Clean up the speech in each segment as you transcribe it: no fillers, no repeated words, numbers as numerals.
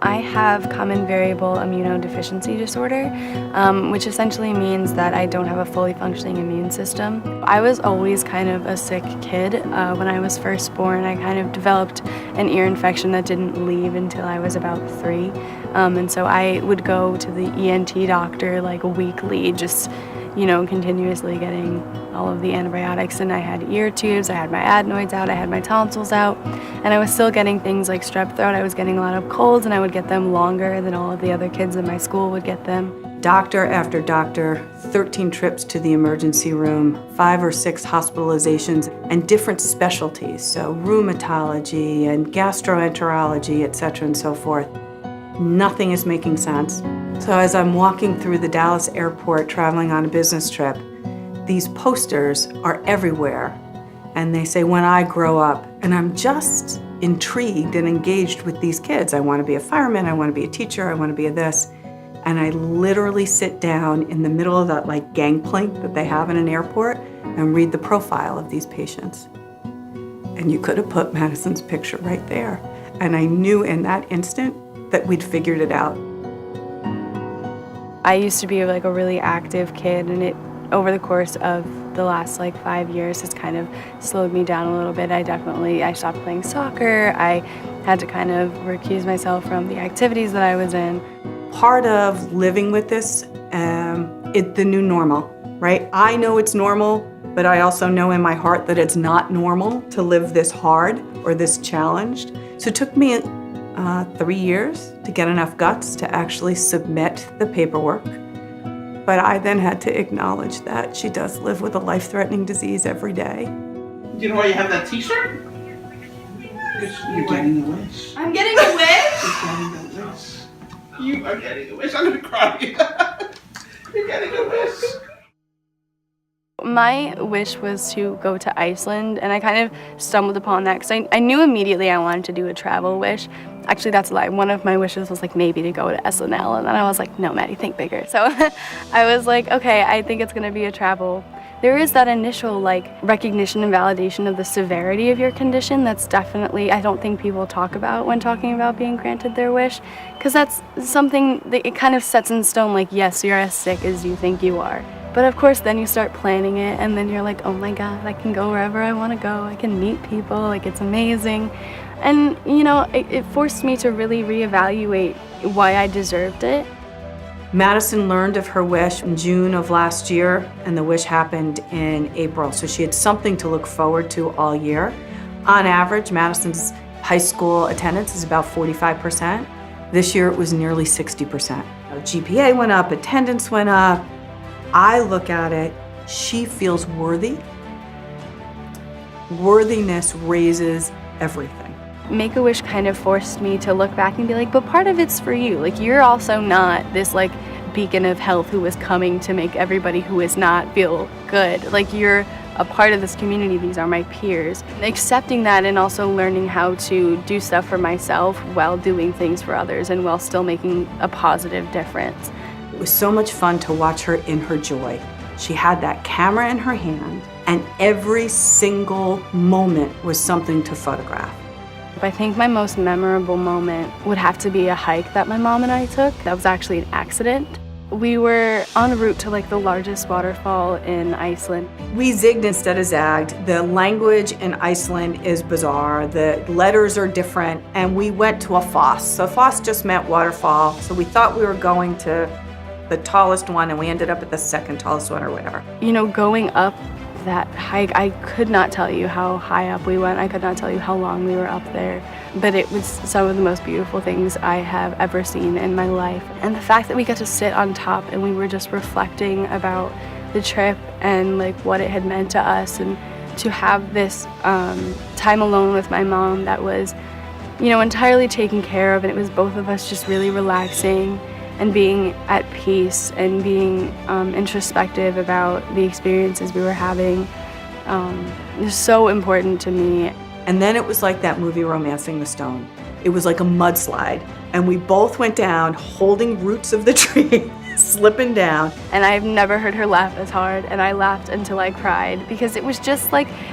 I have common variable immunodeficiency disorder, which essentially means that I don't have a fully functioning immune system. I was always kind of a sick kid. When I was first born, I kind of developed an ear infection that didn't leave until I was about 3. And so I would go to the ENT doctor like weekly, just continuously getting all of the antibiotics, and I had ear tubes, I had my adenoids out, I had my tonsils out, and I was still getting things like strep throat. I was getting a lot of colds, and I would get them longer than all of the other kids in my school would get them. Doctor after doctor, 13 trips to the emergency room, 5 or 6 hospitalizations, and different specialties, so rheumatology and gastroenterology, etc. and so forth. Nothing is making sense. So as I'm walking through the Dallas airport traveling on a business trip, these posters are everywhere. And they say, when I grow up, and I'm just intrigued and engaged with these kids. I want to be a fireman, I want to be a teacher, I want to be a this. And I literally sit down in the middle of that like gangplank that they have in an airport and read the profile of these patients. And you could have put Madison's picture right there. And I knew in that instant that we'd figured it out. I used to be like a really active kid, and over the course of the last 5 years has kind of slowed me down a little bit. I stopped playing soccer. I had to kind of recuse myself from the activities that I was in. Part of living with this, it's the new normal, right? I know it's normal, but I also know in my heart that it's not normal to live this hard or this challenged. So it took me 3 years to get enough guts to actually submit the paperwork. But I then had to acknowledge that she does live with a life-threatening disease every day. Do you know why you have that t-shirt? You're getting a wish. I'm getting a wish? You're getting a wish. You are getting a wish. I'm gonna cry. You're getting a wish. My wish was to go to Iceland, and I kind of stumbled upon that because I knew immediately I wanted to do a travel wish. Actually, that's a lie. One of my wishes was maybe to go to SNL, and then I was like, no, Maddie, think bigger. So I was like, okay, I think it's gonna be a travel. There is that initial recognition and validation of the severity of your condition that's definitely, I don't think people talk about when talking about being granted their wish, because that's something that it kind of sets in stone, yes, you're as sick as you think you are. But of course, then you start planning it, and then you're like, oh my God, I can go wherever I want to go. I can meet people, it's amazing. And, it forced me to really reevaluate why I deserved it. Madison learned of her wish in June of last year, and the wish happened in April. So she had something to look forward to all year. On average, Madison's high school attendance is about 45%. This year, it was nearly 60%. GPA went up, attendance went up. I look at it, she feels worthy. Worthiness raises everything. Make-A-Wish kind of forced me to look back and be but part of it's for you. You're also not this beacon of health who is coming to make everybody who is not feel good. You're a part of this community, these are my peers. Accepting that and also learning how to do stuff for myself while doing things for others and while still making a positive difference. It was so much fun to watch her in her joy. She had that camera in her hand, and every single moment was something to photograph. I think my most memorable moment would have to be a hike that my mom and I took. That was actually an accident. We were en route to the largest waterfall in Iceland. We zigged instead of zagged. The language in Iceland is bizarre. The letters are different, and we went to a foss. So foss just meant waterfall. So we thought we were going to the tallest one, and we ended up at the second tallest one or whatever. Going up that hike, I could not tell you how high up we went. I could not tell you how long we were up there. But it was some of the most beautiful things I have ever seen in my life. And the fact that we got to sit on top and we were just reflecting about the trip and what it had meant to us, and to have this time alone with my mom that was, entirely taken care of, and it was both of us just really relaxing and being at peace and being introspective about the experiences we were having. It was so important to me. And then it was like that movie Romancing the Stone. It was like a mudslide, and we both went down holding roots of the tree, slipping down. And I've never heard her laugh as hard, and I laughed until I cried, because it was just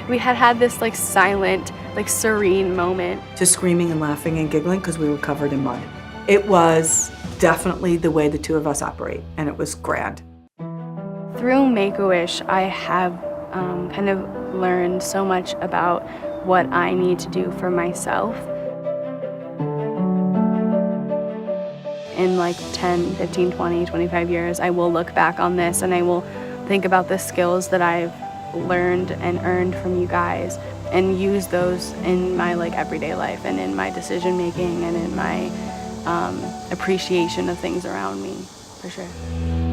we had this silent, serene moment. Just screaming and laughing and giggling because we were covered in mud. It was definitely the way the two of us operate, and it was grand. Through Make-A-Wish, I have kind of learned so much about what I need to do for myself. In like 10, 15, 20, 25 years, I will look back on this and I will think about the skills that I've learned and earned from you guys and use those in my like everyday life and in my decision making and in my appreciation of things around me, for sure.